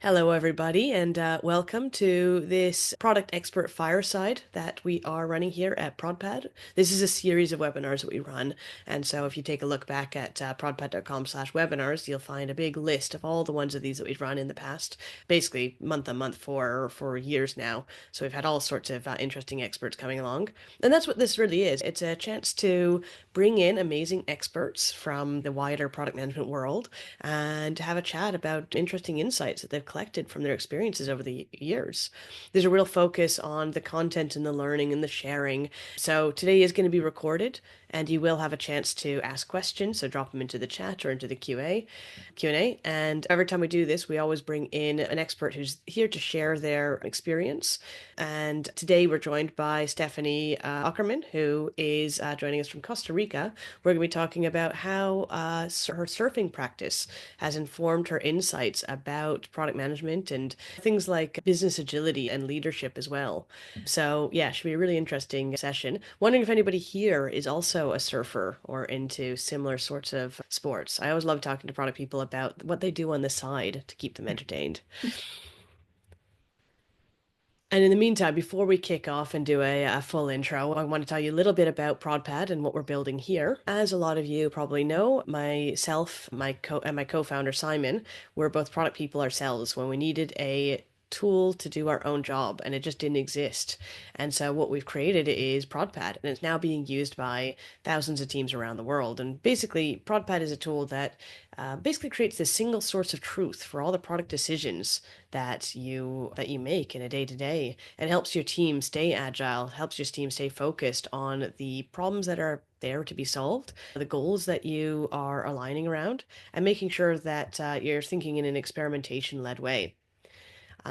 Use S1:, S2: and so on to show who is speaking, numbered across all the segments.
S1: Hello, everybody, and welcome to this product expert fireside that we are running here at ProdPad. This is a series of webinars that we run, and so if you take a look back at prodpad.com/webinars, you'll find a big list of all the ones of these that we've run in the past, basically month on month for years now. So we've had all sorts of interesting experts coming along, and that's what this really is. It's a chance to bring in amazing experts from the wider product management world and have a chat about interesting insights that they've collected from their experiences over the years. There's a real focus on the content and the learning and the sharing. So today is going to be recorded and you will have a chance to ask questions. So drop them into the chat or into the Q&A. And every time we do this, we always bring in an expert who's here to share their experience. And today we're joined by Stephanie Ockerman, who is joining us from Costa Rica. We're going to be talking about how her surfing practice has informed her insights about product management and things like business agility and leadership as well. So yeah, should be a really interesting session. Wondering if anybody here is also a surfer or into similar sorts of sports. I always love talking to product people about what they do on the side to keep them entertained. And in the meantime, before we kick off and do a full intro, I want to tell you a little bit about ProdPad and what we're building here. As a lot of you probably know, myself, and my co-founder Simon, we're both product people ourselves when we needed a tool to do our own job and it just didn't exist. And so what we've created is ProdPad, and it's now being used by thousands of teams around the world. And basically, ProdPad is a tool that basically creates this single source of truth for all the product decisions that you make in a day to day, and helps your team stay agile, helps your team stay focused on the problems that are there to be solved, the goals that you are aligning around, and making sure that you're thinking in an experimentation led way.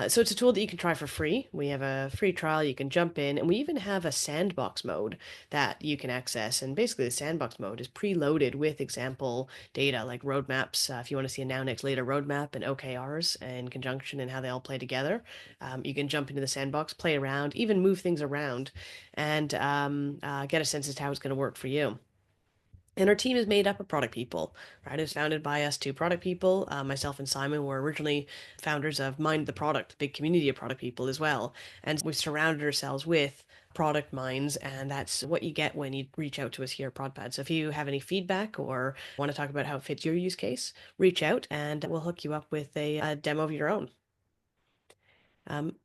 S1: So it's a tool that you can try for free. We have a free trial. You can jump in, and we even have a sandbox mode that you can access. And basically, the sandbox mode is preloaded with example data like roadmaps. If you want to see a now, next, later roadmap and OKRs in conjunction and how they all play together, you can jump into the sandbox, play around, even move things around, and get a sense as to how it's going to work for you. And our team is made up of product people, right? It was founded by us two product people. Myself and Simon were originally founders of Mind the Product, a big community of product people as well. And we've surrounded ourselves with product minds, and that's what you get when you reach out to us here at ProdPad. So if you have any feedback or want to talk about how it fits your use case, reach out and we'll hook you up with a demo of your own. Um,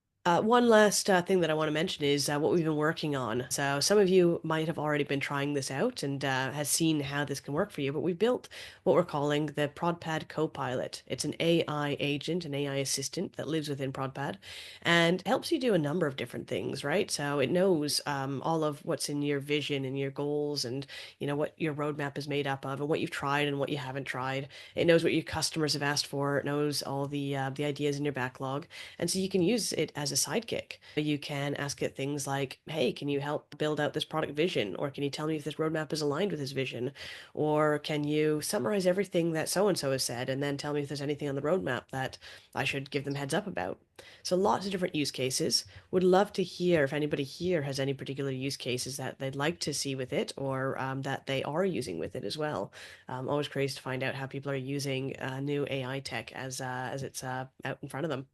S1: one last thing that I want to mention is what we've been working on. So some of you might have already been trying this out and has seen how this can work for you, but we've built what we're calling the ProdPad Copilot. It's an AI agent, an AI assistant that lives within ProdPad and helps you do a number of different things, right? So it knows all of what's in your vision and your goals and, what your roadmap is made up of and what you've tried and what you haven't tried. It knows what your customers have asked for. It knows all the ideas in your backlog. And so you can use it as a sidekick. You can ask it things like, hey, can you help build out this product vision? Or can you tell me if this roadmap is aligned with this vision? Or can you summarize everything that so-and-so has said and then tell me if there's anything on the roadmap that I should give them heads up about? So lots of different use cases. Would love to hear if anybody here has any particular use cases that they'd like to see with it or that they are using with it as well. Always curious to find out how people are using new AI tech as it's out in front of them.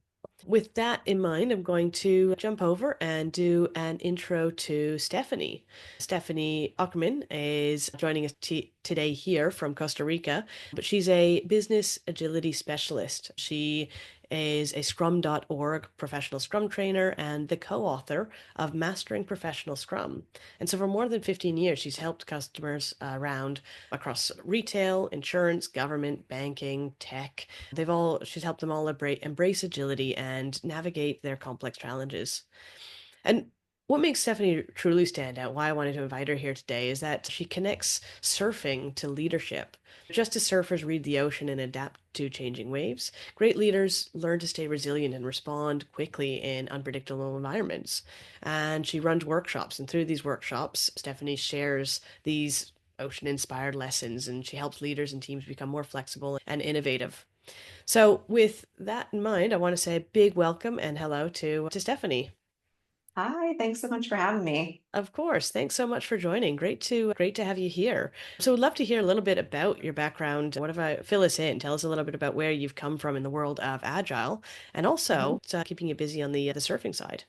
S1: With that in mind, I'm going to jump over and do an intro to Stephanie. Stephanie Ockerman is joining us today here from Costa Rica, but she's a business agility specialist. She is a Scrum.org professional Scrum trainer and the co-author of Mastering Professional Scrum. And so for more than 15 years, she's helped customers around across retail, insurance, government, banking, tech. She's helped them all embrace agility and navigate their complex challenges. And what makes Stephanie truly stand out, why I wanted to invite her here today, is that she connects surfing to leadership. Just as surfers read the ocean and adapt to changing waves, great leaders learn to stay resilient and respond quickly in unpredictable environments. And she runs workshops, and through these workshops, Stephanie shares these ocean-inspired lessons, and she helps leaders and teams become more flexible and innovative. So with that in mind, I want to say a big welcome and hello to Stephanie.
S2: Hi, thanks so much for having me.
S1: Of course. Thanks so much for joining. Great to have you here. So, we'd love to hear a little bit about your background. What if I fill us in? Tell us a little bit about where you've come from in the world of agile, and
S2: Mhm.
S1: also keeping you busy on the surfing side.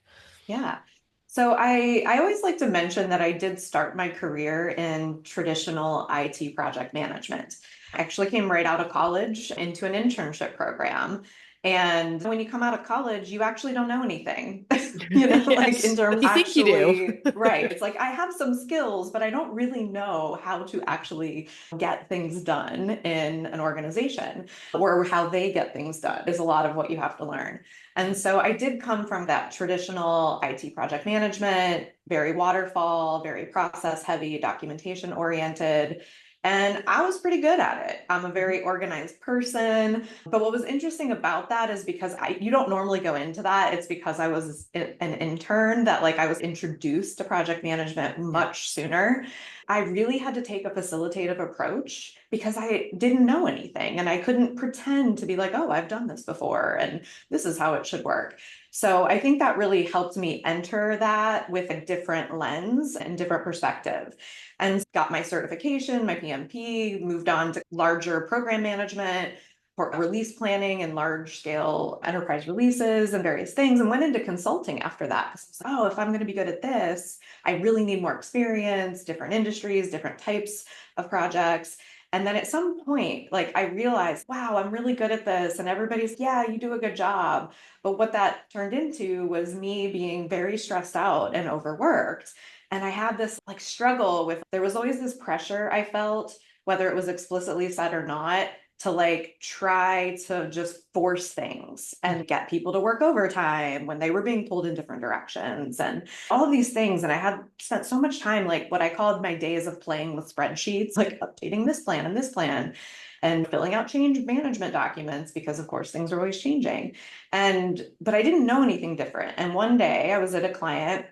S2: Yeah. So I always like to mention that I did start my career in traditional IT project management. I actually came right out of college into an internship program. And when you come out of college, you actually don't know anything, like in
S1: Yes,
S2: terms
S1: but you think you do.
S2: actually, right. It's like I have some skills, but I don't really know how to actually get things done in an organization or how they get things done is a lot of what you have to learn. And so I did come from that traditional IT project management, very waterfall, very process heavy, documentation oriented. And I was pretty good at it. I'm a
S1: Mhm.
S2: very organized person. But what was interesting about that is because you don't normally go into that. It's because I was an intern that like I was introduced to project management
S1: Yeah.
S2: much sooner. I really had to take a facilitative approach because I didn't know anything and I couldn't pretend to be like, oh, I've done this before and this is how it should work. So I think that really helped me enter that with a different lens and different perspective and got my certification, my PMP, moved on to larger program management, for release planning and large scale enterprise releases and various things, and went into consulting after that. Because I was like, oh, if I'm going to be good at this, I really need more experience, different industries, different types of projects. And then at some point, like I realized, wow, I'm really good at this. And everybody's, yeah, you do a good job. But what that turned into was me being very stressed out and overworked. And I had this like struggle with, there was always this pressure I felt, whether it was explicitly said or not, to like try to just force things and get people to work overtime when they were being pulled in different directions and all of these things. And I had spent so much time, like what I called my days of playing with spreadsheets, like updating this plan and this plan and filling out change management documents because of course things are always changing. But I didn't know anything different. And one day I was at a client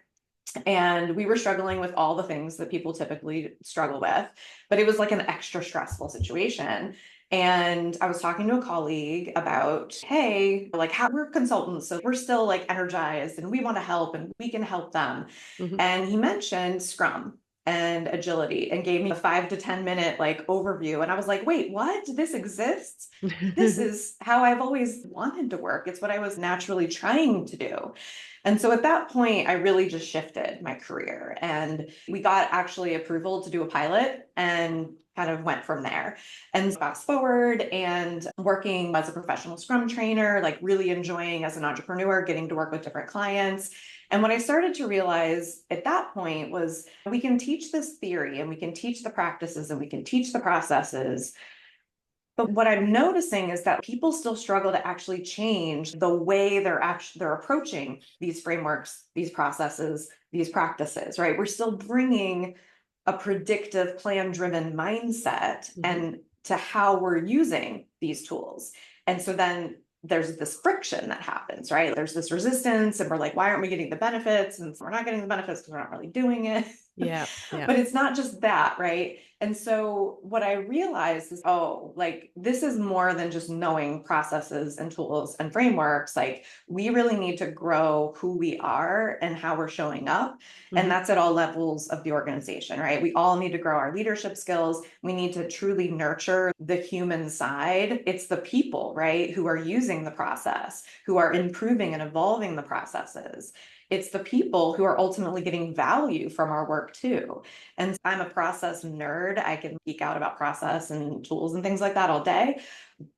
S2: and we were struggling with all the things that people typically struggle with, but it was like an extra stressful situation. And I was talking to a colleague about, hey, like how we're consultants, so we're still like energized and we want to help and we can help them.
S1: Hmm.
S2: And he mentioned Scrum and agility and gave me a 5 to 10 minute like overview. And I was like, wait, what? This exists? This is how I've always wanted to work. It's what I was naturally trying to do. And so at that point, I really just shifted my career and we got actually approval to do a pilot and kind of went from there. And fast forward and working as a professional Scrum trainer, like really enjoying as an entrepreneur, getting to work with different clients. And what I started to realize at that point was we can teach this theory and we can teach the practices and we can teach the processes, but what I'm noticing is that people still struggle to actually change the way they're approaching these frameworks, these processes, these practices, right? We're still bringing a predictive plan-driven mindset
S1: Hmm.
S2: and to how we're using these tools. And so then there's this friction that happens, right? There's this resistance, and we're like, why aren't we getting the benefits? And so we're not getting the benefits because we're not really doing it.
S1: Yeah. Yeah.
S2: But it's not just that, right? And so what I realized is, oh, like this is more than just knowing processes and tools and frameworks. Like we really need to grow who we are and how we're showing up. And
S1: Hmm.
S2: that's at all levels of the organization, right? We all need to grow our leadership skills. We need to truly nurture the human side. It's the people, right, who are using the process, who are improving and evolving the processes. It's the people who are ultimately getting value from our work too. And I'm a process nerd. I can geek out about process and tools and things like that all day.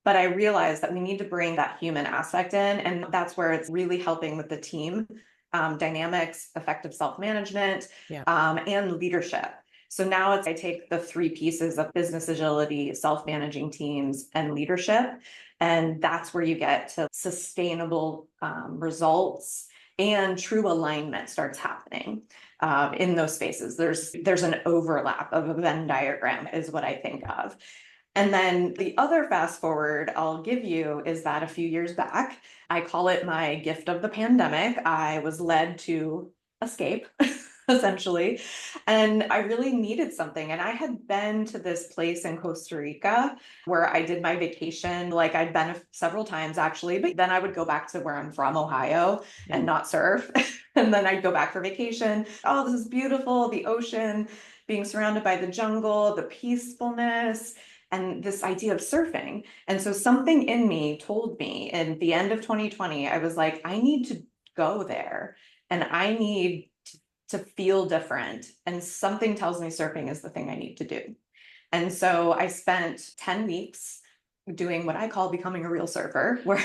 S2: But I realize that we need to bring that human aspect in. And that's where it's really helping with the team dynamics, effective self management,
S1: Yeah.
S2: and leadership. So now I take the three pieces of business agility, self managing teams, and leadership. And that's where you get to sustainable results and true alignment starts happening in those spaces. There's an overlap of a Venn diagram is what I think of. And then the other fast forward I'll give you is that a few years back, I call it my gift of the pandemic. I was led to escape essentially. And I really needed something. And I had been to this place in Costa Rica where I did my vacation. Like I'd been several times actually, but then I would go back to where I'm from, Ohio,
S1: Yeah.
S2: and not surf. And then I'd go back for vacation. Oh, this is beautiful. The ocean, being surrounded by the jungle, the peacefulness, and this idea of surfing. And so something in me told me in the end of 2020, I was like, I need to go there and I need to feel different. And something tells me surfing is the thing I need to do. And so I spent 10 weeks doing what I call becoming a real surfer, where,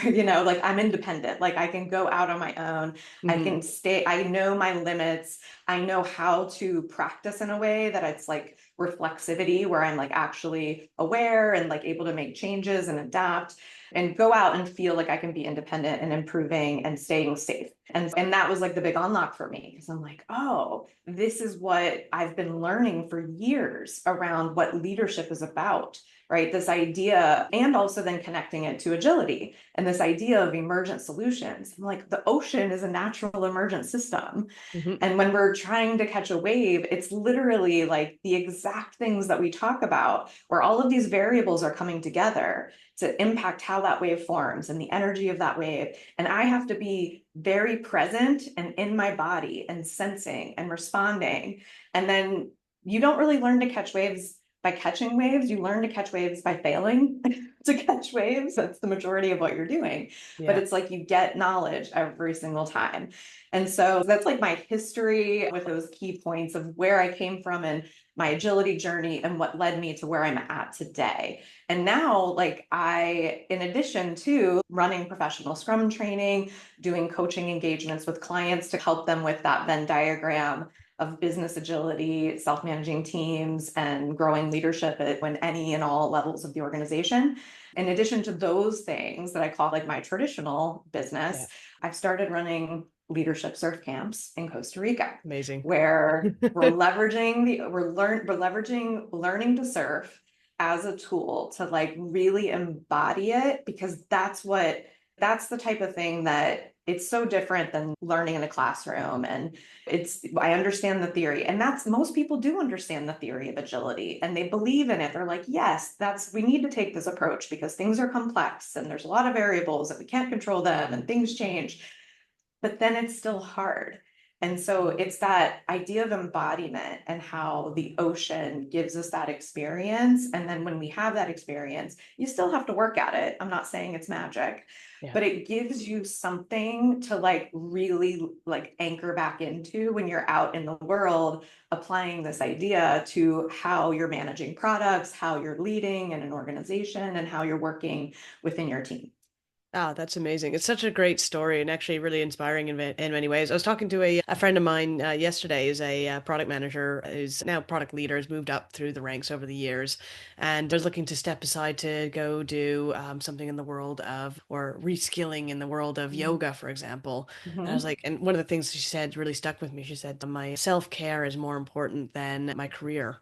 S2: like I'm independent, like I can go out on my own, I
S1: Hmm.
S2: can stay, I know my limits, I know how to practice in a way that it's like reflexivity, where I'm like actually aware and like able to make changes and adapt and go out and feel like I can be independent and improving and staying safe. And that was like the big unlock for me because I'm like, oh, this is what I've been learning for years around what leadership is about, right? This idea, and also then connecting it to agility and this idea of emergent solutions. I'm like, the ocean is a natural emergent system.
S1: Hmm.
S2: And when we're trying to catch a wave, it's literally like the exact things that we talk about, where all of these variables are coming together to impact how that wave forms and the energy of that wave. And I have to be very present and in my body and sensing and responding. And then you don't really learn to catch waves by catching waves. You learn to catch waves by failing to catch waves. That's the majority of what you're doing. But
S1: Yeah.
S2: it's like you get knowledge every single time. And so that's like my history with those key points of where I came from and my agility journey and what led me to where I'm at today. And now, like in addition to running professional Scrum training, doing coaching engagements with clients to help them with that Venn diagram of business agility, self-managing teams, and growing leadership at when any and all levels of the organization. In addition to those things that I call like my traditional
S1: Yeah.
S2: business, I've started running leadership surf camps in Costa Rica,
S1: Amazing.
S2: where we're leveraging learning to surf as a tool to like really embody it, because that's the type of thing that it's so different than learning in a classroom. And I understand the theory, and that's most people do understand the theory of agility and they believe in it. They're like, yes, we need to take this approach because things are complex and there's a lot of variables and we can't control them and things change, but then it's still hard. And so it's that idea of embodiment and how the ocean gives us that experience. And then when we have that experience, you still have to work at it. I'm not saying it's magic,
S1: Yeah.
S2: but it gives you something to like really like anchor back into when you're out in the world applying this idea to how you're managing products, how you're leading in an organization, and how you're working within your team.
S1: Oh, that's amazing. It's such a great story and actually really inspiring in many ways. I was talking to a friend of mine yesterday who's a product manager, who's now product leader, has moved up through the ranks over the years, and was looking to step aside to go do something in the world of, or reskilling in the world of yoga, for example. And I was
S2: Mhm.
S1: like, and one of the things she said really stuck with me. She said, my self-care is more important than my career.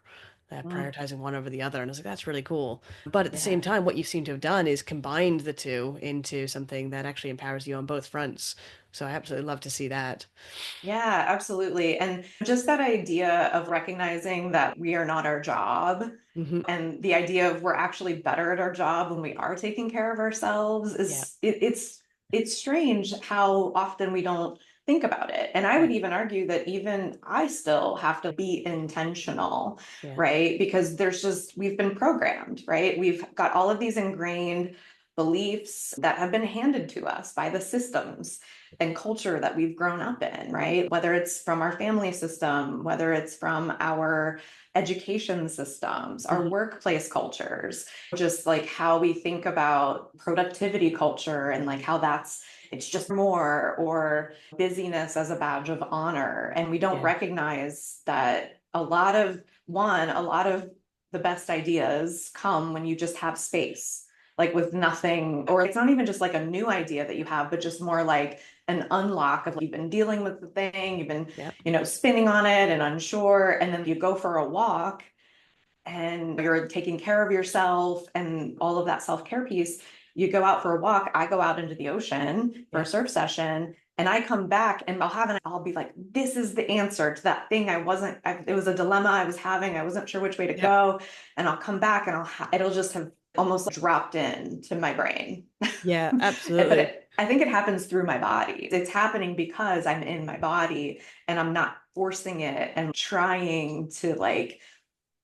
S2: Mm,
S1: Prioritizing one over the other. And I was like, that's really cool. But at the
S2: yeah.
S1: same time, what you seem to have done is combined the two into something that actually empowers you on both fronts. So I absolutely love to see that.
S2: Yeah, absolutely. And just that idea of recognizing that we are not our job,
S1: Hmm.
S2: and the idea of we're actually better at our job when we are taking care of ourselves
S1: Yeah.
S2: it's strange how often we don't think about it. And I
S1: Yeah.
S2: would even argue that even I still have to be intentional,
S1: Yeah.
S2: right? Because we've been programmed, right? We've got all of these ingrained beliefs that have been handed to us by the systems and culture that we've grown up in, right? Whether it's from our family system, whether it's from our education systems, our
S1: Hmm.
S2: workplace cultures, just like how we think about productivity culture and like how it's just more, or busyness as a badge of honor. And we don't
S1: Yeah.
S2: recognize that a lot of the best ideas come when you just have space, like with nothing, or it's not even just like a new idea that you have, but just more like an unlock of like, you've been dealing with the thing, you've been,
S1: Yeah.
S2: spinning on it and unsure, and then you go for a walk and you're taking care of yourself and all of that self-care piece. You go out for a walk, I go out into the ocean for a
S1: Yeah.
S2: surf session, And I come back and I'll be like, this is the answer to that thing. It was a dilemma I was having. I wasn't sure which way to
S1: Yep.
S2: go. And I'll come back and it'll just have almost like dropped in to my brain.
S1: Yeah,
S2: But
S1: absolutely.
S2: I think it happens through my body. It's happening because I'm in my body and I'm not forcing it and trying to like,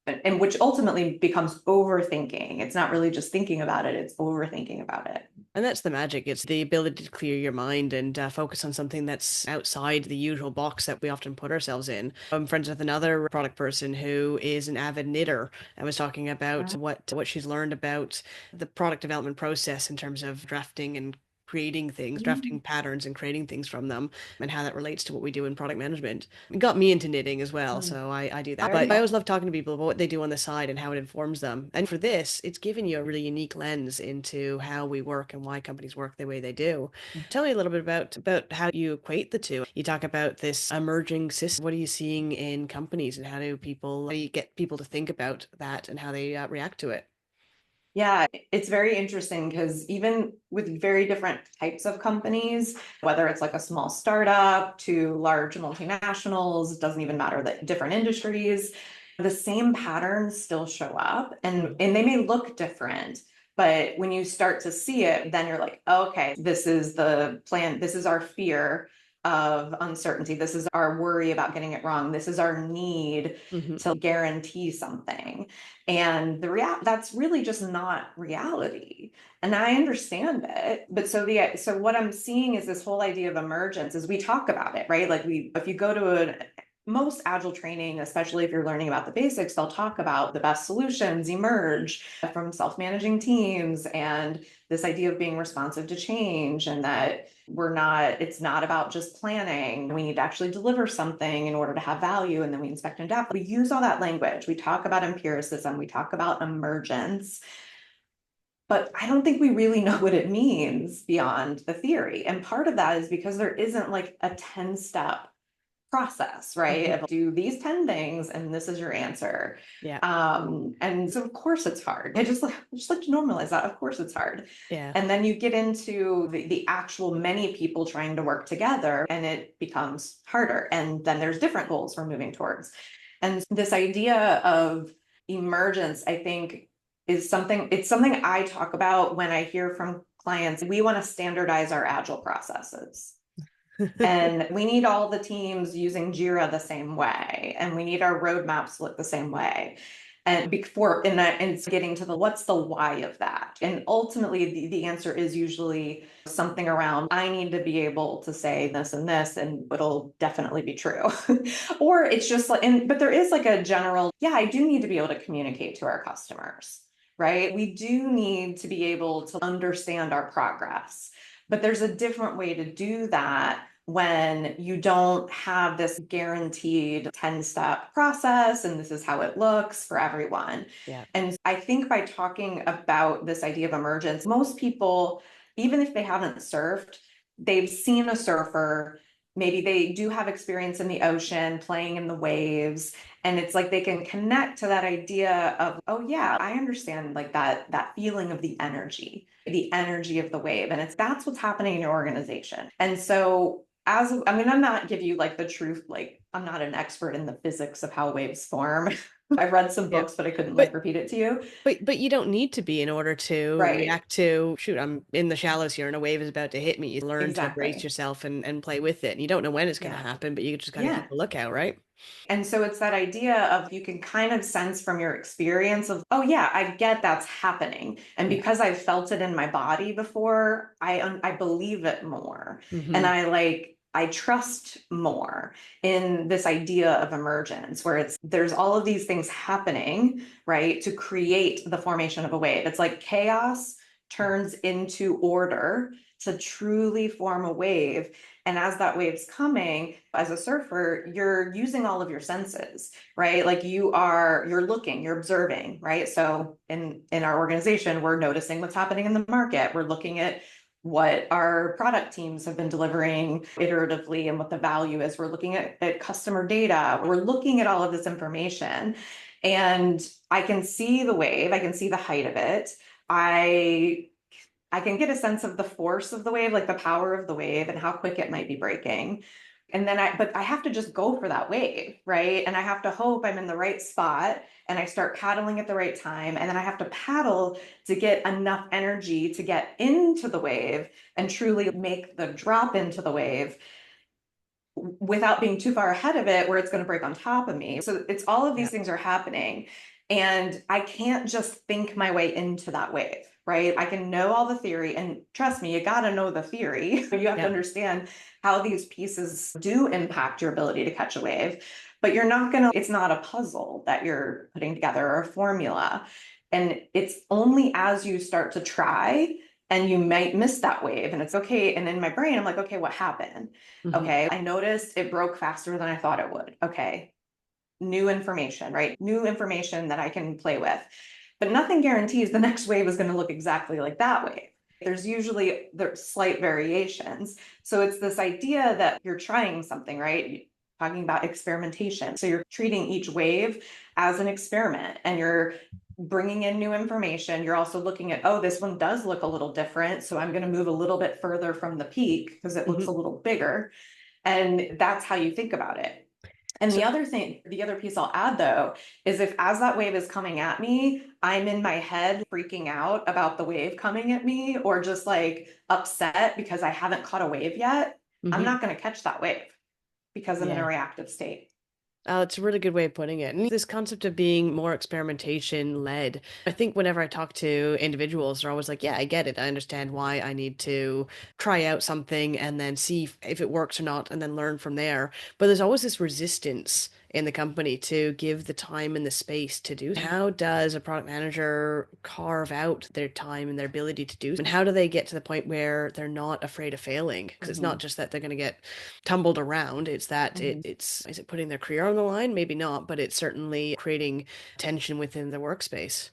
S2: and which ultimately becomes overthinking. It's not really just thinking about it, it's overthinking about it.
S1: And that's the magic. It's the ability to clear your mind and focus on something that's outside the usual box that we often put ourselves in. I'm friends with another product person who is an avid knitter and was talking about what she's learned about the product development process in terms of drafting and creating things, drafting patterns and creating things from them, and how that relates to what we do in product management. It got me into knitting as well, so I do that.
S2: Very
S1: But I always
S2: cool.
S1: love talking to people about what they do on the side and how it informs them. And for this, it's given you a really unique lens into how we work and why companies work the way they do. Tell me a little bit about how you equate the two. You talk about this emerging system. What are you seeing in companies, and how do you get people to think about that and how they react to it?
S2: Yeah, it's very interesting because even with very different types of companies, whether it's like a small startup to large multinationals, it doesn't even matter that different industries, the same patterns still show up and they may look different. But when you start to see it, then you're like, okay, this is the plan. This is our fear of uncertainty. This is our worry about getting it wrong. This is our need
S1: Mm-hmm.
S2: to guarantee something. And that's really just not reality. And I understand it. But so what I'm seeing is this whole idea of emergence is we talk about it, right? Like if you go to most agile training, especially if you're learning about the basics, they'll talk about the best solutions emerge from self-managing teams and this idea of being responsive to change and that it's not about just planning. We need to actually deliver something in order to have value. And then we inspect and adapt. We use all that language. We talk about empiricism. We talk about emergence. But I don't think we really know what it means beyond the theory. And part of that is because there isn't like a 10-step process, right?
S1: Mm-hmm.
S2: Of do these 10 things and this is your answer.
S1: Yeah.
S2: And so of course it's hard. I just like to normalize that. Of course it's hard.
S1: Yeah.
S2: And then you get into the actual many people trying to work together and it becomes harder. And then there's different goals we're moving towards. And this idea of emergence, I think, it's something I talk about when I hear from clients. We want to standardize our agile processes. And we need all the teams using Jira the same way, and we need our roadmaps look the same way. And before in that, and it's getting to the what's the why of that. And ultimately, the answer is usually something around I need to be able to say this and this, and it'll definitely be true. Or it's just like, but there is like a general, yeah, I do need to be able to communicate to our customers, right? We do need to be able to understand our progress. But there's a different way to do that when you don't have this guaranteed 10-step process and this is how it looks for everyone.
S1: Yeah.
S2: And I think by talking about this idea of emergence, most people, even if they haven't surfed, they've seen a surfer. Maybe they do have experience in the ocean, playing in the waves, and it's like they can connect to that idea of, oh yeah, I understand like that feeling of the energy of the wave. And that's what's happening in your organization. And so I'm not give you like the truth, like I'm not an expert in the physics of how waves form. I've read some
S1: Yeah.
S2: books, but I couldn't like
S1: But
S2: repeat it to you.
S1: but you don't need to be in order to
S2: Right.
S1: react to, shoot, I'm in the shallows here and a wave is about to hit me. You learn to brace
S2: Exactly.
S1: yourself and play with it. And you don't know when it's going to
S2: Yeah.
S1: happen, but you just got to
S2: Yeah.
S1: keep a lookout, right?
S2: And so it's that idea of you can kind of sense from your experience of, oh yeah, I get that's happening. And
S1: Yeah.
S2: because I've felt it in my body before, I believe it more. And
S1: Hmm.
S2: I trust more in this idea of emergence where there's all of these things happening, right, to create the formation of a wave. It's like chaos turns into order to truly form a wave. And as that wave's coming, as a surfer, you're using all of your senses, right? Like you're looking, you're observing, right? So in our organization, we're noticing what's happening in the market. We're looking at what our product teams have been delivering iteratively and what the value is. We're looking at customer data. We're looking at all of this information. And I can see the wave, I can see the height of it. I I can get a sense of the force of the wave, like the power of the wave and how quick it might be breaking. And then but I have to just go for that wave, right? And I have to hope I'm in the right spot and I start paddling at the right time. And then I have to paddle to get enough energy to get into the wave and truly make the drop into the wave without being too far ahead of it where it's going to break on top of me. So it's all of these
S1: Yeah.
S2: things are happening. And I can't just think my way into that wave, right? I can know all the theory, and trust me, you got to know the theory. You have to
S1: Yeah.
S2: understand how these pieces do impact your ability to catch a wave, but you're not going to, it's not a puzzle that you're putting together or a formula. And it's only as you start to try and you might miss that wave and it's okay. And in my brain, I'm like, okay, what happened?
S1: Hmm.
S2: Okay, I noticed it broke faster than I thought it would. Okay, new information, right? New information that I can play with. But nothing guarantees the next wave is going to look exactly like that wave. There's slight variations. So it's this idea that you're trying something, right? Talking about experimentation. So you're treating each wave as an experiment and you're bringing in new information. You're also looking at, oh, this one does look a little different. So I'm going to move a little bit further from the peak because it looks
S1: Hmm.
S2: a little bigger. And that's how you think about it. And
S1: So,
S2: the other piece I'll add though, is if as that wave is coming at me, I'm in my head freaking out about the wave coming at me or just like upset because I haven't caught a wave yet, I'm
S1: mhm.
S2: not going to catch that wave because I'm in a
S1: Yeah.
S2: reactive state.
S1: It's a really good way of putting it. And this concept of being more experimentation led. I think whenever I talk to individuals, they're always like, yeah, I get it. I understand why I need to try out something and then see if it works or not and then learn from there. But there's always this resistance in the company to give the time and the space to do. How does a product manager carve out their time and their ability to do? And how do they get to the point where they're not afraid of failing? Because it's not
S2: Mhm.
S1: just that they're going to get tumbled around. It's that
S2: Mhm.
S1: it's is it putting their career on the line? Maybe not, but it's certainly creating tension within the workspace.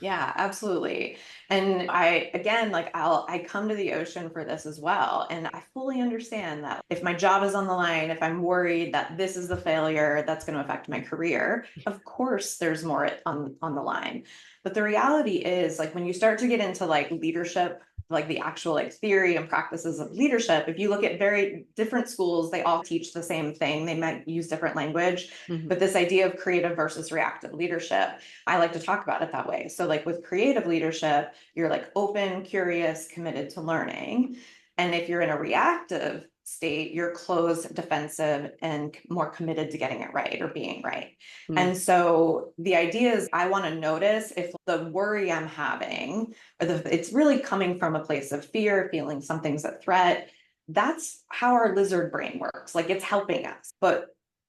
S2: Yeah, absolutely. And I, again, like I come to the ocean for this as well. And I fully understand that if my job is on the line, if I'm worried that this is the failure that's going to affect my career, of course there's more on the line. But the reality is like when you start to get into like leadership, like the actual like theory and practices of leadership, if you look at very different schools, they all teach the same thing. They might use different language,
S1: Hmm.
S2: but this idea of creative versus reactive leadership, I like to talk about it that way. So like with creative leadership, you're like open, curious, committed to learning. And if you're in a reactive state, you're closed, defensive, and more committed to getting it right or being right.
S1: Mm.
S2: And so the idea is I want to notice if the worry I'm having, it's really coming from a place of fear, feeling something's a threat. That's how our lizard brain works. Like it's helping us. But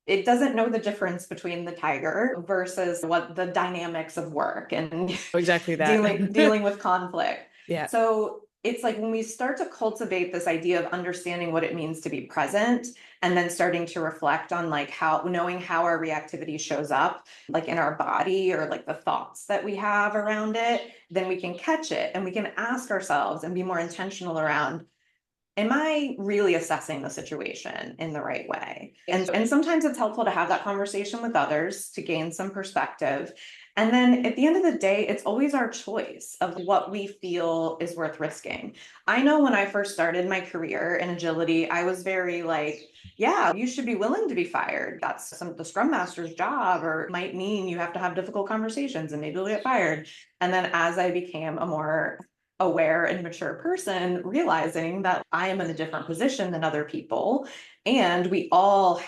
S2: it doesn't know the difference between the tiger versus what the dynamics of work and
S1: Exactly that.
S2: dealing with conflict.
S1: Yeah.
S2: So it's like when we start to cultivate this idea of understanding what it means to be present and then starting to reflect on like how knowing how our reactivity shows up like in our body or like the thoughts that we have around it, then we can catch it and we can ask ourselves and be more intentional around, am I really assessing the situation in the right way? And sometimes it's helpful to have that conversation with others to gain some perspective. And then at the end of the day, it's always our choice of what we feel is worth risking. I know when I first started my career in agility, I was very like, yeah, you should be willing to be fired. That's the scrum master's job, or it might mean you have to have difficult conversations and maybe you'll get fired. And then as I became a more aware and mature person, realizing that I am in a different position than other people. And we all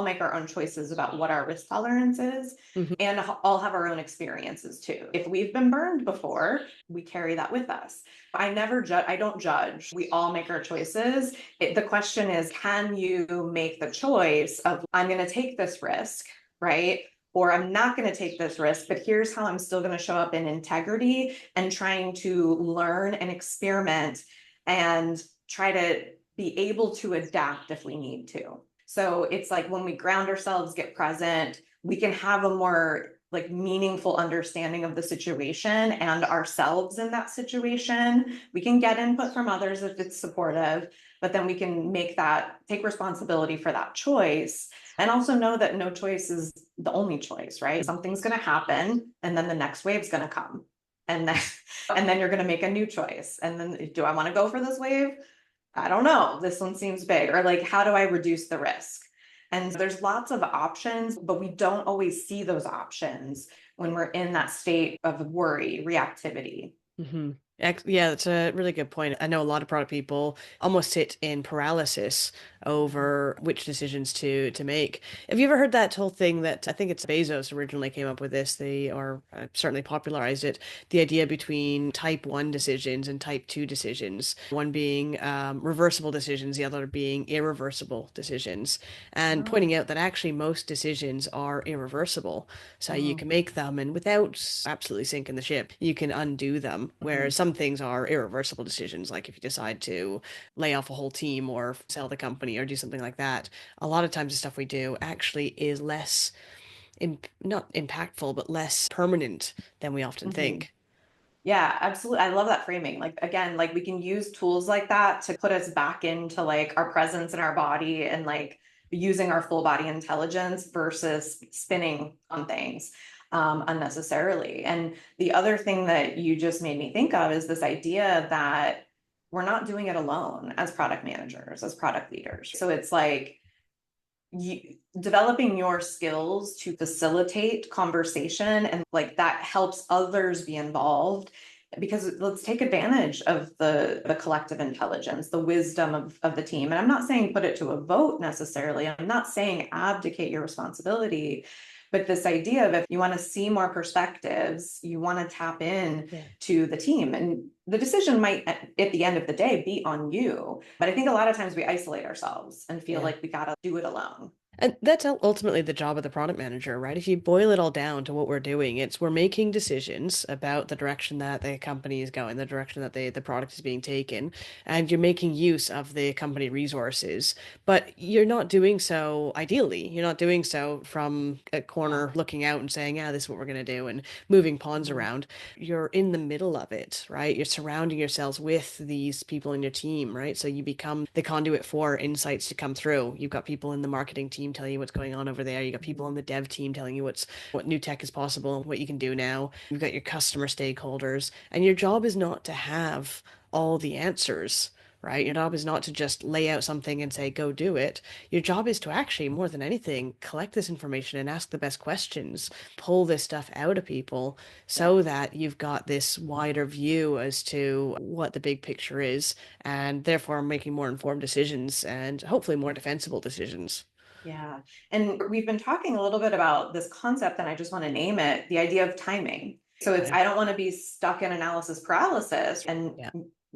S2: make our own choices about what our risk tolerance is
S1: Hmm.
S2: and all have our own experiences too. If we've been burned before, we carry that with us. I don't judge. We all make our choices. The question is, can you make the choice of, I'm going to take this risk, right? Or I'm not going to take this risk, but here's how I'm still going to show up in integrity and trying to learn and experiment and try to be able to adapt if we need to. So it's like when we ground ourselves, get present, we can have a more like meaningful understanding of the situation and ourselves in that situation. We can get input from others if it's supportive, but then we can take responsibility for that choice and also know that no choice is the only choice, right? Something's going to happen and then the next wave's going to come. And then and then you're going to make a new choice. And then, do I want to go for this wave? I don't know. This one seems big. Or like, how do I reduce the risk? And there's lots of options, but we don't always see those options when we're in that state of worry, reactivity.
S1: Hmm. Yeah, that's a really good point. I know a lot of product people almost sit in paralysis over which decisions to make. Have you ever heard that whole thing that I think it's Bezos originally came up with this, or certainly popularized it, the idea between type 1 decisions and type 2 decisions, one being reversible decisions, the other being irreversible decisions, and
S2: Oh,
S1: pointing out that actually most decisions are irreversible. So you
S2: oh,
S1: can make them, and without absolutely sinking the ship, you can undo them. Whereas
S2: mhm,
S1: some things are irreversible decisions, like if you decide to lay off a whole team or sell the company or do something like that. A lot of times the stuff we do actually is less, not impactful, but less permanent than we often
S2: mhm.
S1: think.
S2: Yeah, absolutely. I love that framing. Like, again, like we can use tools like that to put us back into like our presence in our body and like using our full body intelligence versus spinning on things unnecessarily. And the other thing that you just made me think of is this idea that we're not doing it alone as product managers, as product leaders. So it's like developing your skills to facilitate conversation, and like that helps others be involved, because let's take advantage of the collective intelligence, the wisdom of the team. And I'm not saying put it to a vote necessarily, I'm not saying abdicate your responsibility, but this idea of, if you want to see more perspectives, you want to tap in
S1: Yeah.
S2: to the team, and the decision might at the end of the day be on you. But I think a lot of times we isolate ourselves and feel
S1: Yeah.
S2: like we got to do it alone.
S1: And that's ultimately the job of the product manager, right? If you boil it all down to what we're doing, it's we're making decisions about the direction that the company is going, the direction that the product is being taken, and you're making use of the company resources. But you're not doing so ideally. You're not doing so from a
S2: Yeah.
S1: corner looking out and saying, yeah, this is what we're going to do and moving pawns
S2: Mhm.
S1: around. You're in the middle of it, right? You're surrounding yourselves with these people in your team, right? So you become the conduit for insights to come through. You've got people in the marketing team telling you what's going on over there. You got people
S2: Mhm.
S1: on the dev team telling you what new tech is possible, what you can do now. You've got your customer stakeholders, and your job is not to have all the answers. Right? Your job is not to just lay out something and say, go do it. Your job is to actually, more than anything, collect this information and ask the best questions, pull this stuff out of people
S2: Yeah.
S1: so that you've got this wider view as to what the big picture is, and therefore making more informed decisions and hopefully more defensible decisions.
S2: Yeah. And we've been talking a little bit about this concept, and I just want to name it, the idea of timing. So it's,
S1: Yeah.
S2: I don't want to be stuck in analysis paralysis and
S1: Yeah.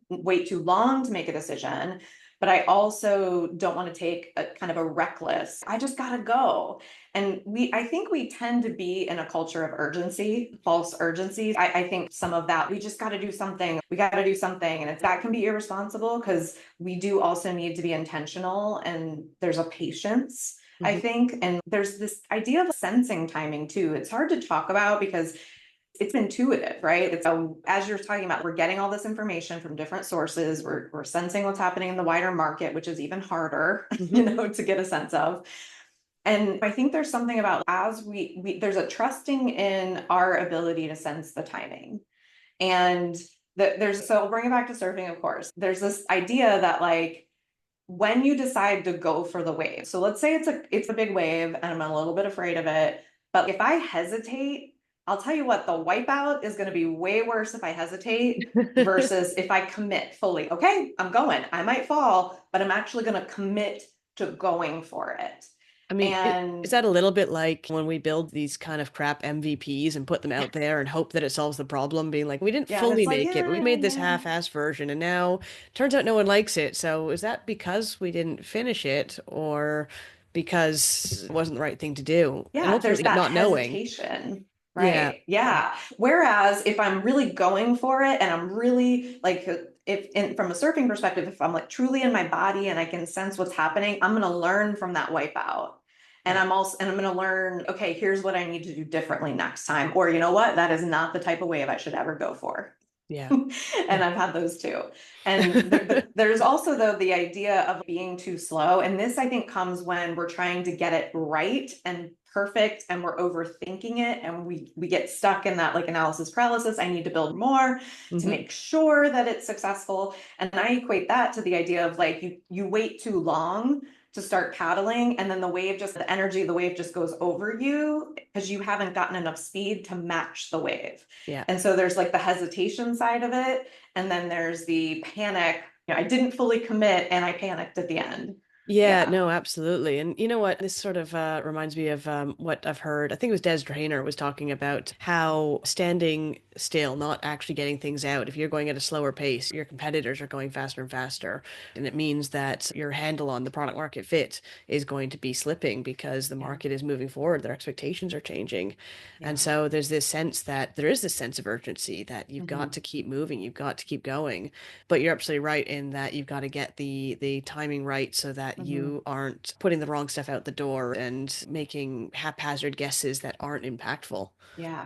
S2: wait too long to make a decision. But I also don't want to take a kind of a reckless, I just gotta go. And I think we tend to be in a culture of urgency, false urgency. I think some of that, we just gotta do something, we gotta do something. And that can be irresponsible, because we do also need to be intentional, and there's a patience, I
S1: Hmm.
S2: think. And there's this idea of sensing timing too. It's hard to talk about because it's intuitive, right? It's as you're talking about, we're getting all this information from different sources. We're sensing what's happening in the wider market, which is even harder,
S1: Hmm.
S2: to get a sense of. And I think there's something about, as there's a trusting in our ability to sense the timing. And so I'll bring it back to surfing, of course. There's this idea that like, when you decide to go for the wave, so let's say it's a big wave and I'm a little bit afraid of it, but if I hesitate, I'll tell you what, the wipeout is going to be way worse if I hesitate versus if I commit fully. Okay, I'm going. I might fall, but I'm actually going to commit to going for it.
S1: I mean, is
S2: And
S1: that a little bit like when we build these kind of crap MVPs and put them out there and hope that it solves the problem, being like, we didn't
S2: yeah, and
S1: fully
S2: it's like,
S1: make it, but we
S2: yeah,
S1: made this
S2: yeah.
S1: half-ass version, and now turns out no one likes it. So is that because we didn't finish it, or because it wasn't the right thing to do? And
S2: Yeah, there's
S1: ultimately,
S2: that
S1: not knowing.
S2: hesitation,
S1: Yeah.
S2: right? Yeah. Whereas if I'm really going for it, and I'm really like, from a surfing perspective, if I'm like truly in my body and I can sense what's happening, I'm going to learn from that wipeout. And
S1: Yeah.
S2: I'm going to learn, okay, here's what I need to do differently next time. Or you know what? That is not the type of wave I should ever go for.
S1: Yeah.
S2: And
S1: Yeah.
S2: I've had those too. And but there's also though the idea of being too slow. And this I think comes when we're trying to get it right and perfect and we're overthinking it and we get stuck in that like analysis paralysis. I need to build more to
S1: Hmm.
S2: make sure that it's successful. And I equate that to the idea of like you wait too long to start paddling and then the energy of the wave just goes over you because you haven't gotten enough speed to match the wave.
S1: Yeah.
S2: And so there's like the hesitation side of it, and then there's the panic. I didn't fully commit and I panicked at the end.
S1: Yeah,
S2: Yeah.
S1: no, absolutely. And you know what? This sort of reminds me of what I've heard. I think it was Des Drainer was talking about how standing still, not actually getting things out. If you're going at a slower pace, your competitors are going faster and faster. And it means that your handle on the product market fit is going to be slipping because the
S2: Yeah.
S1: market is moving forward. Their expectations are changing. And
S2: Yeah.
S1: so there's this sense that there is this sense of urgency that you've got
S2: Mhm.
S1: to keep moving, you've got to keep going. But you're absolutely right in that you've got to get the timing right so that
S2: Mhm.
S1: you aren't putting the wrong stuff out the door and making haphazard guesses that aren't impactful.
S2: Yeah.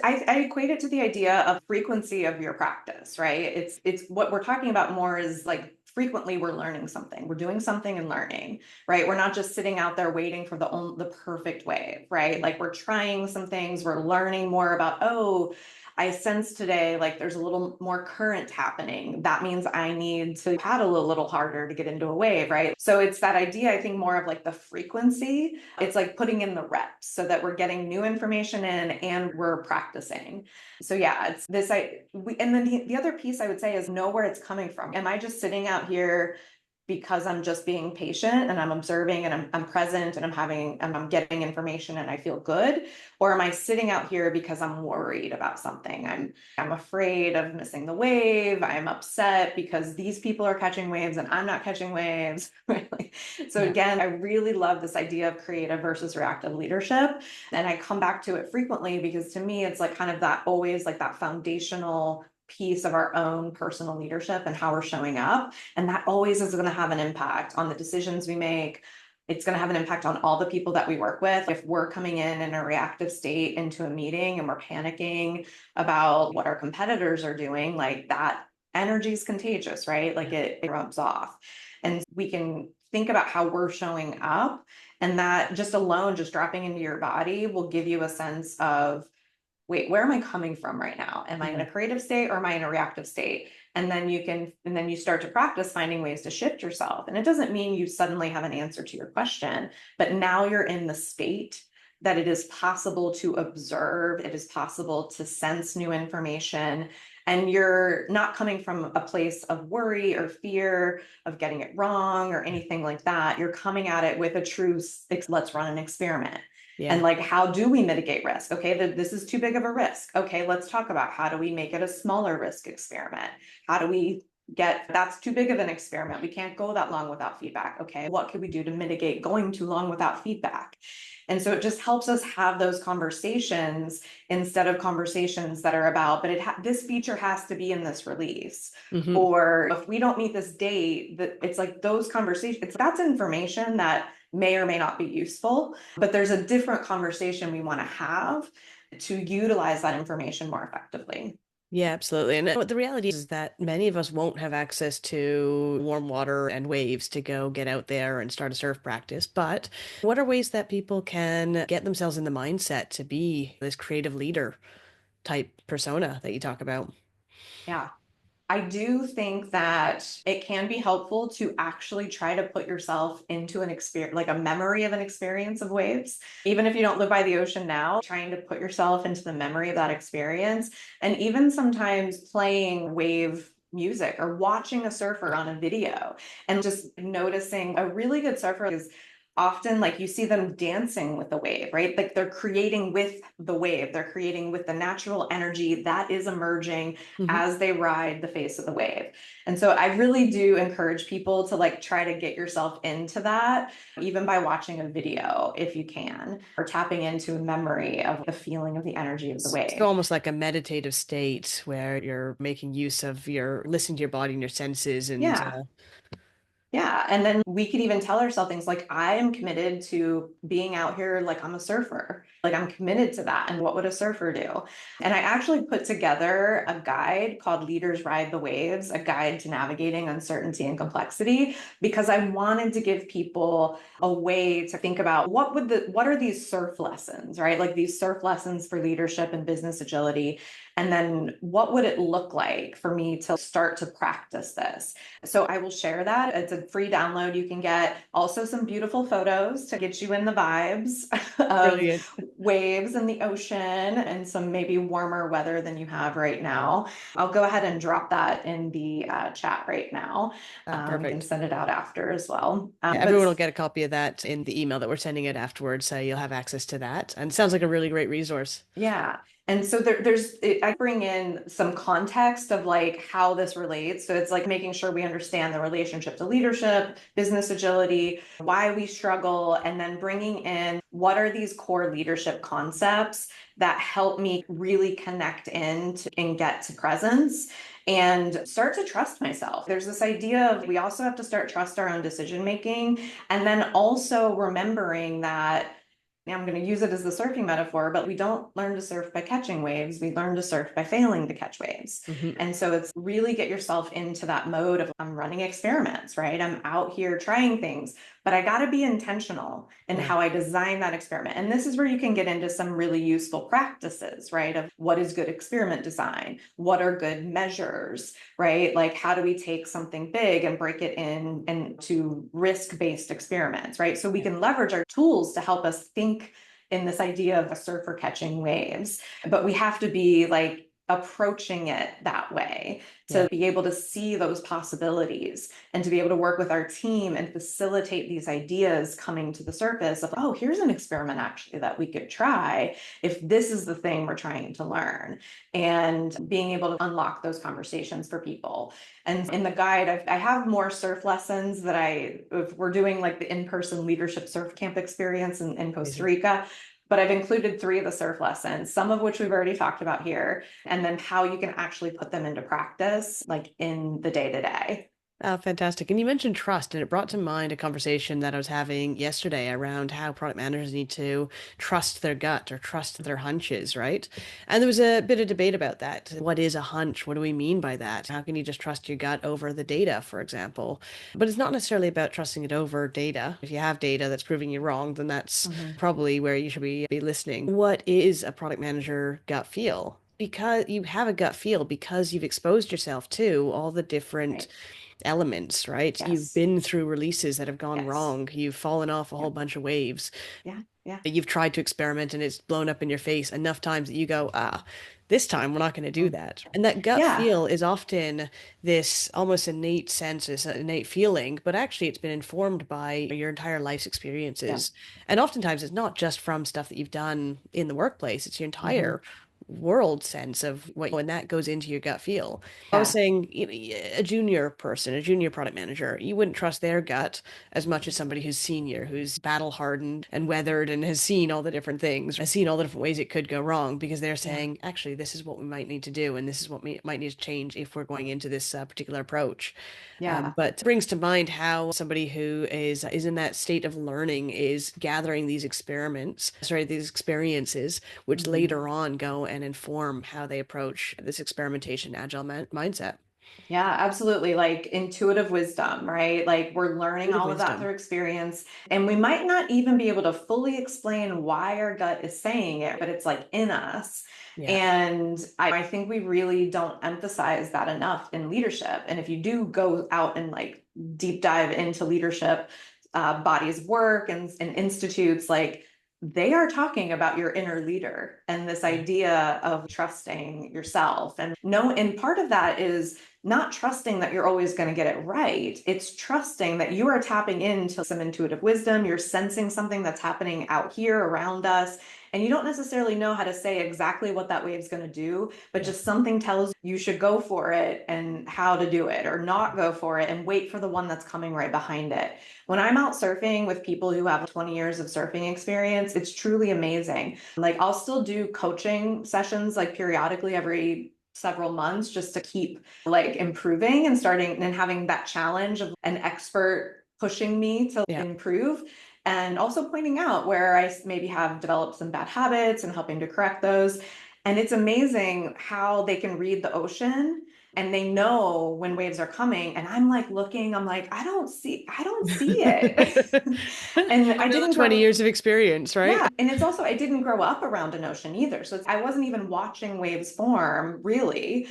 S2: I equate it to the idea of frequency of your practice, right? It's what we're talking about more is like frequently we're learning something. We're doing something and learning, right? We're not just sitting out there waiting for the perfect wave, right? Like we're trying some things, we're learning more about, oh, I sense today like there's a little more current happening. That means I need to paddle a little harder to get into a wave, right? So it's that idea, I think, more of like the frequency. It's like putting in the reps so that we're getting new information in and we're practicing. So yeah, it's this and then the other piece I would say is know where it's coming from. Am I just sitting out here because I'm just being patient and I'm observing and I'm present and I'm getting information and I feel good? Or am I sitting out here because I'm worried about something? I'm afraid of missing the wave. I'm upset because these people are catching waves and I'm not catching waves. Right? So
S1: Yeah.
S2: again, I really love this idea of creative versus reactive leadership. And I come back to it frequently because to me, it's like kind of that always like that foundational piece of our own personal leadership and how we're showing up. And that always is going to have an impact on the decisions we make. It's going to have an impact on all the people that we work with. If we're coming in a reactive state into a meeting and we're panicking about what our competitors are doing, like that energy is contagious, right? Like
S1: Yeah.
S2: it rubs off. And we can think about how we're showing up. And that just alone, just dropping into your body will give you a sense of, wait, where am I coming from right now? Am I in
S1: Mhm.
S2: a creative state or am I in a reactive state? And then you start to practice finding ways to shift yourself. And it doesn't mean you suddenly have an answer to your question, but now you're in the state that it is possible to observe, it is possible to sense new information. And you're not coming from a place of worry or fear of getting it wrong or anything like that. You're coming at it with a true, let's run an experiment. And
S1: Yeah.
S2: like, how do we mitigate risk? Okay, this is too big of a risk. Okay, let's talk about how do we make it a smaller risk experiment? How do we that's too big of an experiment? We can't go that long without feedback. Okay, what could we do to mitigate going too long without feedback? And so it just helps us have those conversations instead of conversations that are about, but this feature has to be in this release.
S1: Hmm.
S2: Or if we don't meet this date, that it's like those conversations, that's information that may or may not be useful, but there's a different conversation we want to have to utilize that information more effectively.
S1: Yeah, absolutely. And the reality is that many of us won't have access to warm water and waves to go get out there and start a surf practice. But what are ways that people can get themselves in the mindset to be this creative leader type persona that you talk about?
S2: Yeah. I do think that it can be helpful to actually try to put yourself into an experience, like a memory of an experience of waves. Even if you don't live by the ocean now, trying to put yourself into the memory of that experience. And even sometimes playing wave music or watching a surfer on a video and just noticing a really good surfer is often like you see them dancing with the wave, right? Like they're creating with the wave, they're creating with the natural energy that is emerging
S1: Hmm.
S2: as they ride the face of the wave. And so I really do encourage people to like try to get yourself into that, even by watching a video if you can, or tapping into a memory of the feeling of the energy of the
S1: It's
S2: wave.
S1: almost like a meditative state where you're making use of your listening to your body and your senses and
S2: Yeah. Yeah. And then we could even tell ourselves things like, I am committed to being out here like I'm a surfer. Like I'm committed to that. And what would a surfer do? And I actually put together a guide called Leaders Ride the Waves, a guide to navigating uncertainty and complexity, because I wanted to give people a way to think about what are these surf lessons, right? Like these surf lessons for leadership and business agility. And then what would it look like for me to start to practice this? So I will share that. It's a free download you can get. Also, some beautiful photos to get you in the vibes of
S1: Brilliant.
S2: waves in the ocean and some maybe warmer weather than you have right now. I'll go ahead and drop that in the chat right now. We can
S1: Perfect.
S2: send it out after as well.
S1: Yeah, everyone will get a copy of that in the email that we're sending it afterwards, so you'll have access to that. And it sounds like a really great resource.
S2: Yeah. And so I bring in some context of like how this relates. So it's like making sure we understand the relationship to leadership, business agility, why we struggle, and then bringing in what are these core leadership concepts that help me really connect in and get to presence and start to trust myself. There's this idea of we also have to start trust our own decision making, and then also remembering that I'm going to use it as the surfing metaphor, but we don't learn to surf by catching waves. We learn to surf by failing to catch waves.
S1: Hmm.
S2: And so it's really get yourself into that mode of I'm running experiments, right? I'm out here trying things, but I got to be intentional in
S1: Yeah.
S2: how I design that experiment. And this is where you can get into some really useful practices, right? Of what is good experiment design? What are good measures, right? Like how do we take something big and break it in into risk-based experiments, right? So we can leverage our tools to help us think in this idea of a surfer catching waves, but we have to be like approaching it that way to
S1: Yeah.
S2: be able to see those possibilities and to be able to work with our team and facilitate these ideas coming to the surface of, oh, here's an experiment actually that we could try if this is the thing we're trying to learn, and being able to unlock those conversations for people. And in the guide, I have more surf lessons that if we're doing like the in-person leadership surf camp experience in Costa
S1: Amazing.
S2: Rica, but I've included 3 of the surf lessons, some of which we've already talked about here, and then how you can actually put them into practice, like in the day to day.
S1: Oh, fantastic. And you mentioned trust, and it brought to mind a conversation that I was having yesterday around how product managers need to trust their gut or trust their hunches, right? And there was a bit of debate about that. What is a hunch? What do we mean by that? How can you just trust your gut over the data, for example? But it's not necessarily about trusting it over data. If you have data that's proving you wrong, then that's
S2: Mhm.
S1: probably where you should be listening. What is a product manager gut feel? Because you have a gut feel because you've exposed yourself to all the different
S2: Right.
S1: elements, right? You've
S2: Yes.
S1: been through releases that have gone
S2: Yes.
S1: wrong. You've fallen off a
S2: Yeah.
S1: whole bunch of waves.
S2: Yeah. Yeah.
S1: You've tried to experiment and it's blown up in your face enough times that you go, this time we're not going to do
S2: Mm.
S1: that. And that gut
S2: Yeah.
S1: feel is often this almost innate sense, this innate feeling, but actually it's been informed by your entire life's
S2: Yeah.
S1: experiences. And oftentimes it's not just from stuff that you've done in the workplace, it's your
S2: Mhm.
S1: entire world sense of what, when that goes into your gut feel. I was
S2: Yeah.
S1: saying, a junior person, a junior product manager, you wouldn't trust their gut as much as somebody who's senior, who's battle hardened and weathered and has seen all the different things, has seen all the different ways it could go wrong because they're
S2: Yeah.
S1: saying, actually, this is what we might need to do, and this is what we might need to change if we're going into this particular approach.
S2: Yeah.
S1: But it brings to mind how somebody who is in that state of learning is gathering these experiences, which
S2: Mhm.
S1: later on go and inform how they approach this experimentation agile mindset.
S2: Yeah, absolutely. Like intuitive wisdom, right? Like we're learning
S1: Intuitive
S2: all of that
S1: wisdom.
S2: through experience, and we might not even be able to fully explain why our gut is saying it, but it's like in us.
S1: Yeah.
S2: And I think we really don't emphasize that enough in leadership. And if you do go out and like deep dive into leadership, bodies of work and institutes, like they are talking about your inner leader and this
S1: Yeah.
S2: idea of trusting yourself. And part of that is not trusting that you're always going to get it right. It's trusting that you are tapping into some intuitive wisdom. You're sensing something that's happening out here around us. And you don't necessarily know how to say exactly what that wave is going to do, but
S1: Yeah.
S2: just something tells you should go for it and how to do it, or not go for it and wait for the one that's coming right behind it. When I'm out surfing with people who have 20 years of surfing experience, it's truly amazing. Like I'll still do coaching sessions like periodically every several months just to keep like improving and starting and having that challenge of an expert pushing me to
S1: Yeah.
S2: improve, and also pointing out where I maybe have developed some bad habits and helping to correct those. And it's amazing how they can read the ocean and they know when waves are coming. And I'm like looking, I'm like, I don't see it. And I
S1: Another
S2: didn't
S1: 20
S2: grow.
S1: years of experience, right?
S2: Yeah. And it's also, I didn't grow up around an ocean either. So I wasn't even watching waves form really,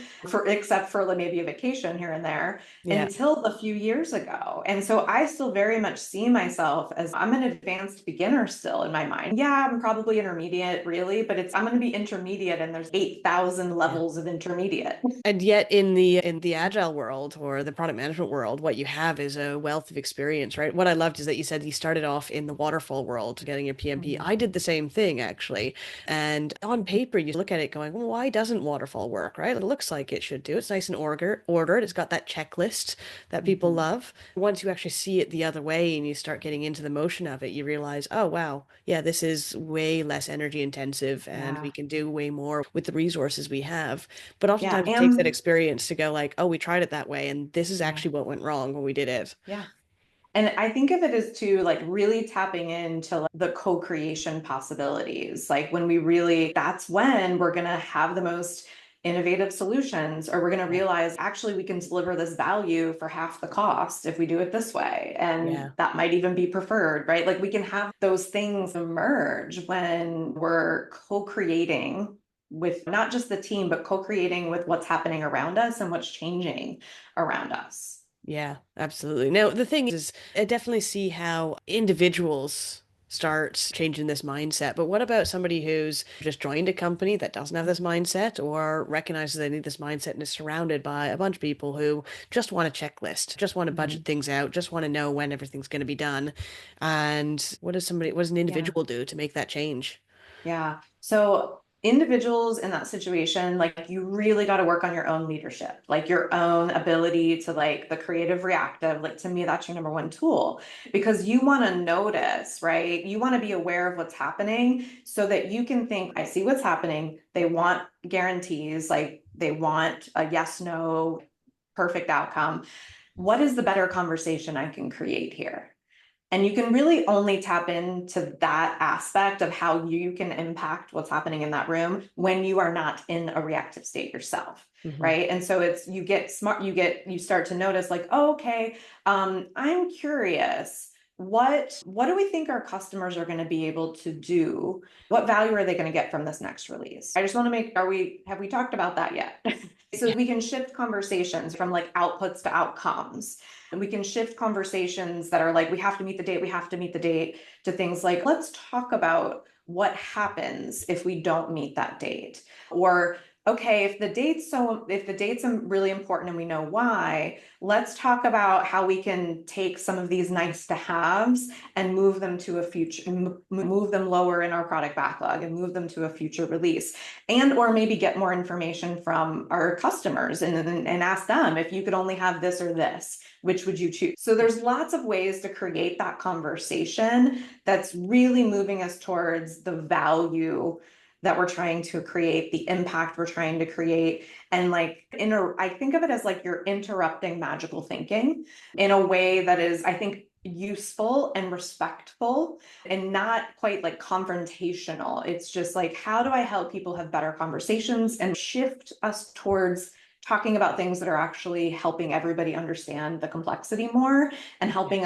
S2: except for like maybe a vacation here and there,
S1: Yeah.
S2: until a few years ago. And so I still very much see myself as I'm an advanced beginner still in my mind. Yeah, I'm probably intermediate really, but I'm going to be intermediate and there's 8,000
S1: Yeah.
S2: levels of intermediate.
S1: And yet in the agile world or the product management world, what you have is a wealth of experience, right? What I loved is that you said you started off in the waterfall world, getting your PMP.
S2: Mhm.
S1: I did the same thing actually. And on paper, you look at it going, well, why doesn't waterfall work, right? It looks like it should do. It's nice and ordered. It's got that checklist that people
S2: Mhm.
S1: love. Once you actually see it the other way and you start getting into the motion of it, you realize, oh, wow, yeah, this is way less energy intensive and we
S2: Yeah.
S1: can do way more with the resources we have. But
S2: Yeah.
S1: oftentimes it takes that
S2: And
S1: experience to go like, oh, we tried it that way, and this is
S2: yeah.
S1: actually what went wrong when we did it.
S2: Yeah. And I think of it as too, like really tapping into like, the co-creation possibilities. Like when we really, that's when we're going to have the most innovative solutions, or we're going to
S1: Yeah.
S2: realize actually we can deliver this value for half the cost if we do it this way. And
S1: Yeah.
S2: that might even be preferred, right? Like we can have those things emerge when we're co-creating with not just the team, but co-creating with what's happening around us and what's changing around us.
S1: Yeah, absolutely. Now, the thing is, I definitely see how individuals start changing this mindset. But what about somebody who's just joined a company that doesn't have this mindset or recognizes they need this mindset and is surrounded by a bunch of people who just want a checklist, just want to budget
S2: Mhm.
S1: things out, just want to know when everything's going to be done? And what does an
S2: Yeah.
S1: individual do to make that change?
S2: Yeah. So individuals in that situation, like you really got to work on your own leadership, like your own ability to like the creative reactive. Like to me, that's your number one tool because you want to notice, right? You want to be aware of what's happening so that you can think, I see what's happening. They want guarantees, like they want a yes, no, perfect outcome. What is the better conversation I can create here? And you can really only tap into that aspect of how you can impact what's happening in that room when you are not in a reactive state yourself.
S1: Hmm.
S2: Right. And so it's you get smart, you start to notice like, oh, okay, I'm curious. What do we think our customers are going to be able to do? What value are they going to get from this next release? I just want to make, have we talked about that yet? So
S1: Yeah.
S2: we can shift conversations from like outputs to outcomes. And we can shift conversations that are like, we have to meet the date, we have to meet the date, to things like, let's talk about what happens if we don't meet that date. Or, okay, if the date's really important and we know why, let's talk about how we can take some of these nice to haves and move them to a future, move them lower in our product backlog and move them to a future release. And or maybe get more information from our customers and ask them if you could only have this or this, which would you choose? So there's lots of ways to create that conversation that's really moving us towards the value that we're trying to create, the impact we're trying to create. And like I think of it as like you're interrupting magical thinking in a way that is, I think, useful and respectful and not quite like confrontational. It's just like, how do I help people have better conversations and shift us towards talking about things that are actually helping everybody understand the complexity more and helping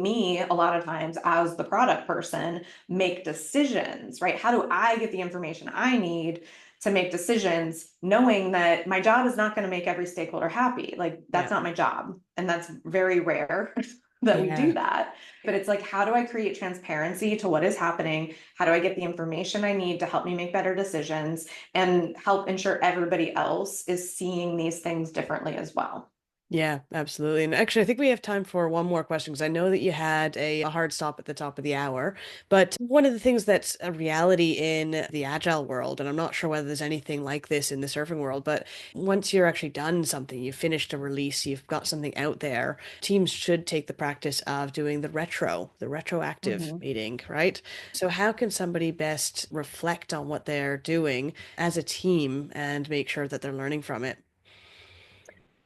S2: me a lot of times as the product person make decisions, right? How do I get the information I need to make decisions, knowing that my job is not going to make every stakeholder happy? Like that's
S1: Yeah.
S2: not my job. And that's very rare that we do
S1: Yeah.
S2: that. But it's like, how do I create transparency to what is happening? How do I get the information I need to help me make better decisions and help ensure everybody else is seeing these things differently as well?
S1: Yeah, absolutely. And actually, I think we have time for one more question because I know that you had a hard stop at the top of the hour. But one of the things that's a reality in the agile world, and I'm not sure whether there's anything like this in the surfing world, but once you're actually done something, you've finished a release, you've got something out there, teams should take the practice of doing the retroactive
S2: Mhm.
S1: meeting, right? So how can somebody best reflect on what they're doing as a team and make sure that they're learning from it?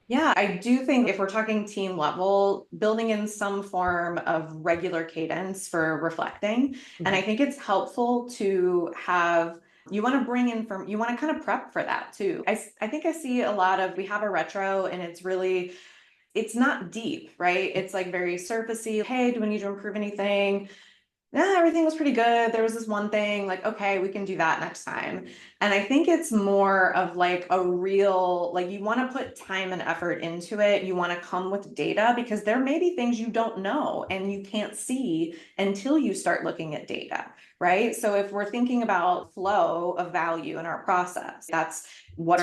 S2: Yeah, I do think if we're talking team level, building in some form of regular cadence for reflecting. And
S1: Mhm.
S2: I think it's helpful to have, you want to bring in from, you want to kind of prep for that too. I think I see a lot of, we have a retro and it's really, it's not deep, right? It's like very surfacey. Hey, do we need to improve anything? Yeah, everything was pretty good. There was this one thing, like, okay, we can do that next time. And I think it's more of like a real, like, you want to put time and effort into it. You want to come with data because there may be things you don't know and you can't see until you start looking at data, right? So if we're thinking about flow of value in our process, that's what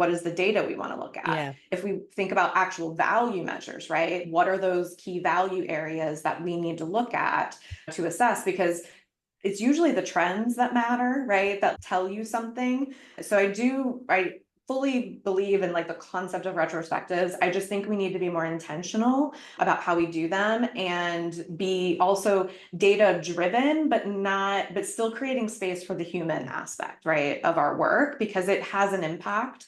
S2: is the data we want to look at?
S1: Yeah.
S2: If we think about actual value measures, right? What are those key value areas that we need to look at to assess? Because it's usually the trends that matter, right? That tell you something. So I fully believe in like the concept of retrospectives. I just think we need to be more intentional about how we do them and be also data driven, but still creating space for the human aspect, right, of our work because it has an impact.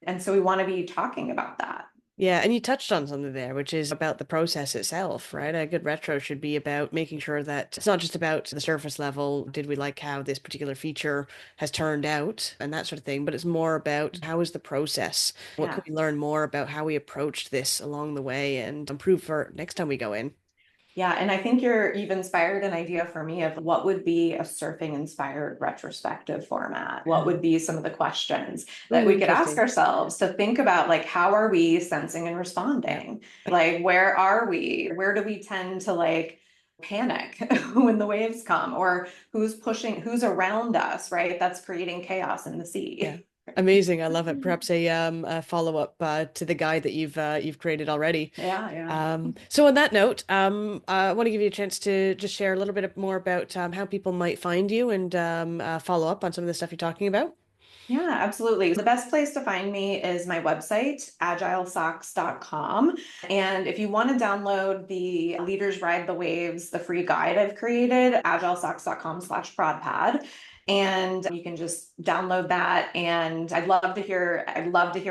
S2: And so we want to be talking about that.
S1: Yeah, and you touched on something there, which is about the process itself, right? A good retro should be about making sure that it's not just about the surface level, did we like how this particular feature has turned out and that sort of thing, but it's more about how is the process? What can
S2: Yeah.
S1: we learn more about how we approached this along the way and improve for next time we go in?
S2: Yeah, and I think you've inspired an idea for me of what would be a surfing inspired retrospective format. What would be some of the questions that
S1: Oh,
S2: we could ask
S1: interesting.
S2: ourselves to think about, like, how are we sensing and
S1: Yeah.
S2: responding? Like, where are we? Where do we tend to like panic when the waves come? Or who's pushing, who's around us, right? That's creating chaos in the
S1: Yeah.
S2: sea.
S1: Amazing. I love it. Perhaps a follow-up to the guide that you've created already.
S2: Yeah, yeah.
S1: So on that note, I want to give you a chance to just share a little bit more about how people might find you and follow up on some of the stuff you're talking about.
S2: Yeah, absolutely. The best place to find me is my website, agilesocks.com. And if you want to download the Leaders Ride the Waves, the free guide I've created, agilesocks.com/prodpad. And you can just download that. And I'd love to hear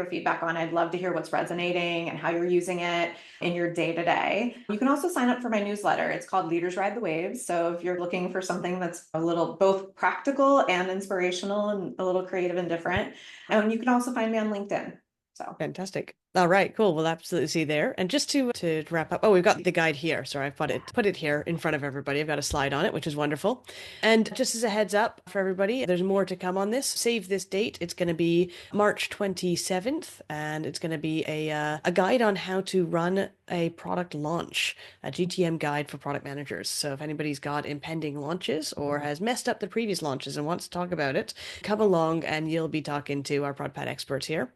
S2: feedback on it. I'd love to hear what's resonating and how you're using it in your day to day. You can also sign up for my newsletter. It's called Leaders Ride the Waves. So if you're looking for something that's a little both practical and inspirational and a little creative and different, you can also find me on LinkedIn. So
S1: Fantastic. All right, cool. We'll absolutely see there. And just to wrap up, oh, we've got the guide here. Sorry, I've put it here in front of everybody. I've got a slide on it, which is wonderful. And just as a heads up for everybody, there's more to come on this. Save this date. It's going to be March 27th, and it's going to be a guide on how to run a product launch, a GTM guide for product managers. So if anybody's got impending launches or has messed up the previous launches and wants to talk about it, come along and you'll be talking to our ProdPad experts here.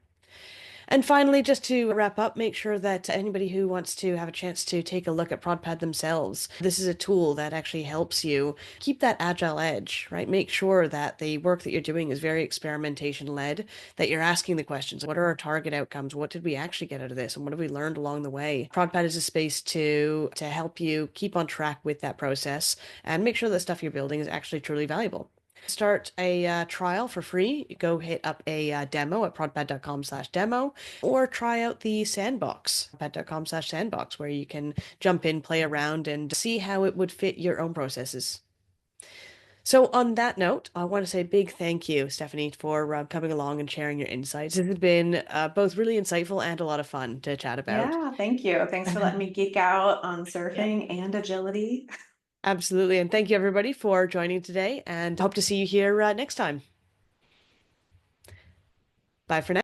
S1: And finally, just to wrap up, make sure that anybody who wants to have a chance to take a look at ProdPad themselves, this is a tool that actually helps you keep that agile edge, right? Make sure that the work that you're doing is very experimentation led, that you're asking the questions, what are our target outcomes? What did we actually get out of this? And what have we learned along the way? ProdPad is a space to help you keep on track with that process and make sure the stuff you're building is actually truly valuable. Start a trial for free. Go hit up a demo at prodpad.com/demo or try out the sandbox, prodpad.com/sandbox, where you can jump in, play around, and see how it would fit your own processes. So, on that note, I want to say a big thank you, Stephanie, for coming along and sharing your insights. It has been both really insightful and a lot of fun to chat about.
S2: yeah, thank you. Thanks for letting me geek out on
S1: Yeah,
S2: surfing and agility.
S1: absolutely. And thank you, everybody, for joining today, and hope to see you here next time. Bye for now.